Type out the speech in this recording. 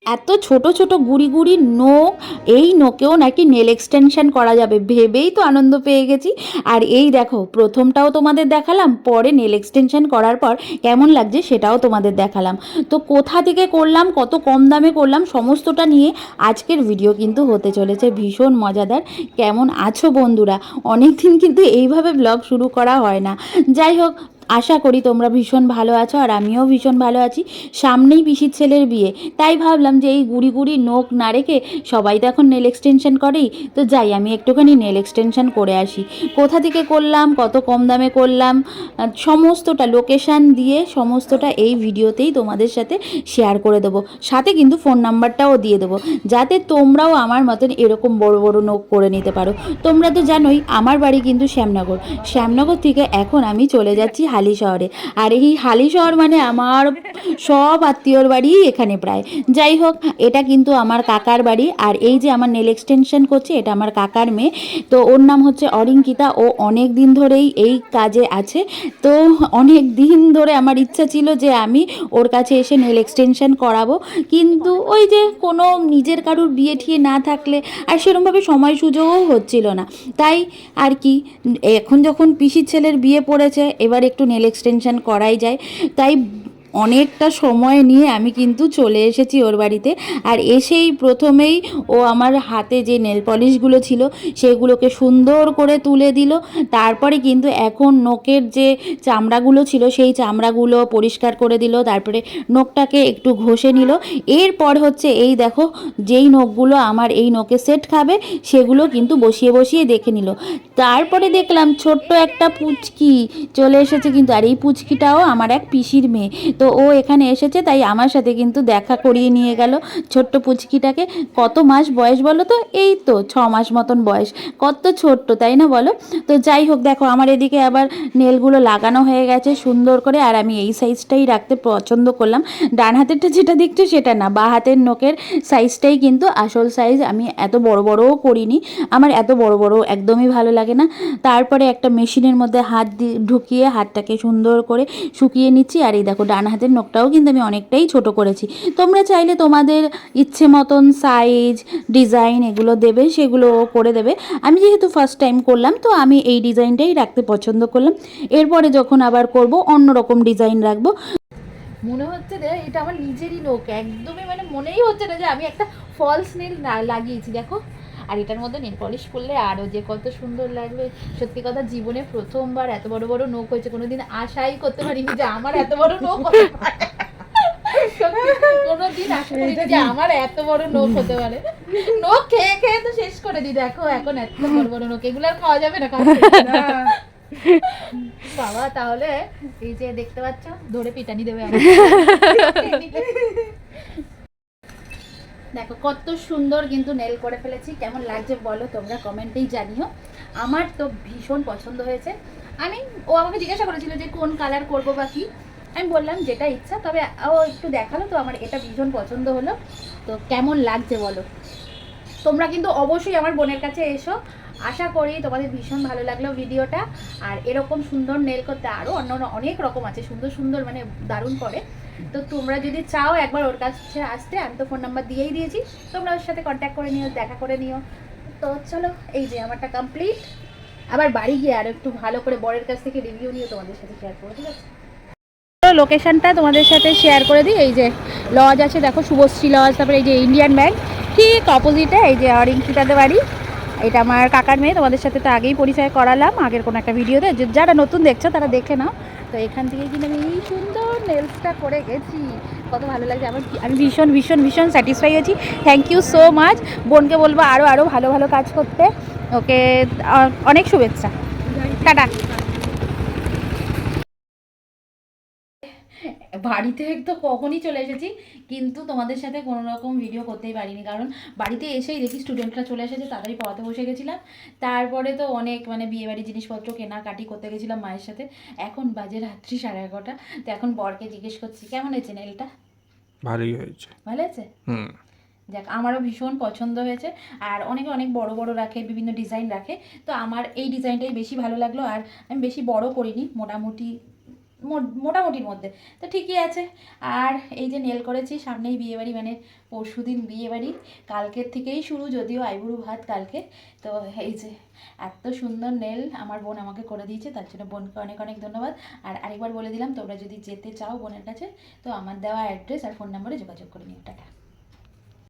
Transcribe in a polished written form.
এত ছোট ছোট গুড়ি গুড়ি নোক, এই নোকেও নাকি নেল এক্সটেনশন করা যাবে ভেবেই তো আনন্দ পেয়ে গেছি। আর এই দেখো, প্রথমটাও তোমাদের দেখালাম, পরে নেল এক্সটেনশন করার পর কেমন লাগছে সেটাও তোমাদের দেখালাম। তো কোথা থেকে করলাম, কত কম দামে করলাম, সমস্তটা নিয়ে আজকের ভিডিও কিন্তু হতে চলেছে ভীষণ মজাদার। কেমন আছো বন্ধুরা? অনেক দিন কিন্তু এইভাবে ব্লগ শুরু করা হয় না। যাই হোক, আশা করি তোমরা ভীষণ ভালো আছো আর আমিও ভীষণ ভালো আছি। সামনেই পিসির ছেলের বিয়ে, তাই ভাবলাম যে এই গুড়ি গুড়ি নোক না রেখে, সবাই তো এখন নেল এক্সটেনশন করেই, তো যাই আমি একটুখানি নেল এক্সটেনশন করে আসি। কোথা থেকে করলাম, কত কম দামে করলাম, সমস্তটা লোকেশান দিয়ে সমস্তটা এই ভিডিওতেই তোমাদের সাথে শেয়ার করে দেবো। সাথে কিন্তু ফোন নাম্বারটাও দিয়ে দেবো, যাতে তোমরাও আমার মতন এরকম বড় বড় নোক করে নিতে পারো। তোমরা তো জানোই আমার বাড়ি কিন্তু শ্যামনগর। শ্যামনগর থেকে এখন আমি চলে যাচ্ছি হালি শহরে। আর এই হালি শহর মানে আমার সব আত্মীয়র বাড়ি এখানে প্রায়। যাই হোক, এটা কিন্তু আমার কাকার বাড়ি। আর এই যে আমার নেল এক্সটেনশন করছে, এটা আমার কাকার মেয়ে। তো ওর নাম হচ্ছে অরিঙ্কিতা। ও অনেক দিন ধরেই এই কাজে আছে। তো অনেক দিন ধরে আমার ইচ্ছা ছিল যে আমি ওর কাছে এসে নেল এক্সটেনশন করাবো, কিন্তু ওই যে কোনো নিজের কারুর বিয়ে ঠিয়ে না থাকলে আর সেরকমভাবে সময় সুযোগও হচ্ছিল না। তাই আর কি, এখন যখন পিসির ছেলের বিয়ে পড়েছে, এবার একটু নেল এক্সটেনশন করাই যায়। তাই অনেকটা সময় নিয়ে আমি কিন্তু চলে এসেছি ওর বাড়িতে। আর এসেই প্রথমেই ও আমার হাতে যে নেল পলিশগুলো ছিল সেগুলোকে সুন্দর করে তুলে দিল। তারপরে কিন্তু এখন নোকের যে চামড়াগুলো ছিল সেই চামড়াগুলো পরিষ্কার করে দিল, তারপরে নোকটাকে একটু ঘষে নিল। এরপর হচ্ছে এই দেখো, যেই নোকগুলো আমার এই নোকে সেট খাবে সেগুলো কিন্তু বসিয়ে বসিয়ে দেখে নিল। তারপরে দেখলাম ছোট্ট একটা পুচকি চলে এসেছে কিন্তু, আর এই পুচকিটাও আমার এক পিসির মেয়ে। তো ও এখানে এসেছে, তাই আমার সাথে কিন্তু দেখা করিয়ে নিয়ে গেল ছোট্ট পুচকিটাকে। কত মাস বয়স বলো তো? এই তো 6 মাস মতন বয়স। কত ছোট্ট, তাই না বলো? তো যাই হোক, দেখো আমার এদিকে আবার নেলগুলো লাগানো হয়ে গেছে সুন্দর করে। আর আমি এই সাইজটাই রাখতে পছন্দ করলাম। ডান হাতেরটা যেটা দেখছো সেটা না, বা হাতের নোকের সাইজটাই কিন্তু আসল সাইজ। আমি এত বড় বড়ও করিনি, আমার এত বড় বড় একদমই ভালো লাগে না। তারপরে একটা মেশিনের মধ্যে হাত ঢুকিয়ে হাতটাকে সুন্দর করে শুকিয়ে নিচ্ছি। আর এই দেখো, ডান হাতের নখটাও কিন্তু আমি অনেকটাই ছোট করেছি। তোমরা চাইলে তোমাদের ইচ্ছে মতন সাইজ, ডিজাইন এগুলো দেবে, সেগুলো করে দেবে। আমি যেহেতু ফার্স্ট টাইম করলাম, তো আমি এই ডিজাইনটাই রাখতে পছন্দ করলাম। এরপরে যখন আবার করব অন্য রকম ডিজাইন রাখবো। মনে হচ্ছে যে এটা আমার নিজেরই নখ, একদমই মানে মনেই হচ্ছে না যে আমি একটা ফলস নীল লাগিয়েছি। দেখো, আর এটার মধ্যে নেল পলিশ করলে আরও যে কত সুন্দর লাগবে। সত্যি কথা, জীবনে প্রথমবার এত বড় বড় নখ হয়েছে। কোনোদিন আশাই করতে পারিনি যে আমার এত বড় নখ হতে পারে। কোনোদিন আশা করিনি যে আমার এত বড় নখ হতে পারে। নখ খেয়ে খেয়ে তো শেষ করে দিই। দেখো এখন এত বড় বড় নখ, এগুলো আর খাওয়া যাবে না। বাবা, তাহলে এই যে দেখতে পাচ্ছ, ধরে পিটানি দেবে আমার। দেখো কত সুন্দর কিন্তু নেল করে ফেলেছি। কেমন লাগছে বলো তোমরা, কমেন্টেই জানিও। আমার তো ভীষণ পছন্দ হয়েছে। ও আমাকে জিজ্ঞাসা করেছিল যে কোন কালার করব বা কি, আমি বললাম যেটা ইচ্ছা। তবে ও একটু দেখালো, তো আমার এটা ভীষণ পছন্দ হলো। তো কেমন লাগছে বলো? তোমরা কিন্তু অবশ্যই আমার বোনের কাছে এসো। আশা করি তোমাদের ভীষণ ভালো লাগলো ভিডিওটা। আর এরকম সুন্দর নেল করতে আরও অন্য অনেক রকম আছে, সুন্দর সুন্দর মানে দারুণ করে। তো তোমরা যদি চাও একবার ওর কাছে আসতে, আমি তো ফোন নাম্বার দিয়েই দিয়েছি, তোমরা ওর সাথে কন্ট্যাক্ট করে নিও, দেখা করে নিও। তো চলো, এই যে আমারটা কমপ্লিট। আবার বাড়ি গিয়ে আর একটু ভালো করে বরের কাছ থেকে রিভিউ নিয়ে তোমাদের সাথে শেয়ার করবো, ঠিক আছে? লোকেশনটা তোমাদের সাথে শেয়ার করে দিই। এই যে লজ আছে, দেখো শুভশ্রী লজ। তারপরে এই যে ইন্ডিয়ান ব্যাংক ঠিক অপোজিটে এই যে অরিঙ্কিতাদের বাড়ি। এটা আমার কাকার মেয়ে। তোমাদের সাথে তো আগেই পরিচয় করালাম আগের কোনো একটা ভিডিওতে, যারা নতুন দেখছো তারা দেখে নাও। তো এখান থেকে কিন্তু আমি এই সুন্দর নেলসটা করে গেছি, কত ভালো লাগছে আমার। আমি ভীষণ ভীষণ ভীষণ স্যাটিসফাই হয়েছি। Thank you so much. বোনকে বলবো আরও আরও ভালো ভালো কাজ করতে। ওকে অনেক শুভেচ্ছা, টাটা। বাড়িতে তো কখনই চলে এসেছি, কিন্তু তোমাদের সাথে কোনো রকম ভিডিও করতেই পারিনি, কারণ বাড়িতে এসেই দেখি স্টুডেন্টরা চলে এসেছে, তাড়াতাড়ি পড়াতে বসে গেছিলাম। তারপরে তো অনেক মানে বিয়েবাড়ির জিনিসপত্র কেনাকাটি করতে গেছিলাম মায়ের সাথে। এখন বাজে রাত্রি 11:30। তো এখন বরকে জিজ্ঞেস করছি কেমন হয়েছে নেলটা। ভালোই হয়েছে। ভালো হয়েছে? দেখ, আমারও ভীষণ পছন্দ হয়েছে। আর অনেকে অনেক বড় বড় রাখে, বিভিন্ন ডিজাইন রাখে। তো আমার এই ডিজাইনটাই বেশি ভালো লাগলো। আর আমি বেশি বড় করিনি, মোটামুটি মোটামুটির মধ্যে, তো ঠিকই আছে। আর এই যে নেল করেছি, সামনেই বিয়েবাড়ি, মানে পরশুদিন বিয়েবাড়ি, কালকের থেকেই শুরু, যদিও আইবুড়ো ভাত কালকে। তো এই যে এত সুন্দর নেল আমার বোন আমাকে করে দিয়েছে, তার জন্য বোনকে অনেক অনেক ধন্যবাদ। আর আরেকবার বলে দিলাম, তোমরা যদি যেতে চাও বোনের কাছে, তো আমার দেওয়া অ্যাড্রেস আর ফোন নম্বরে যোগাযোগ করে নিও। টাটা।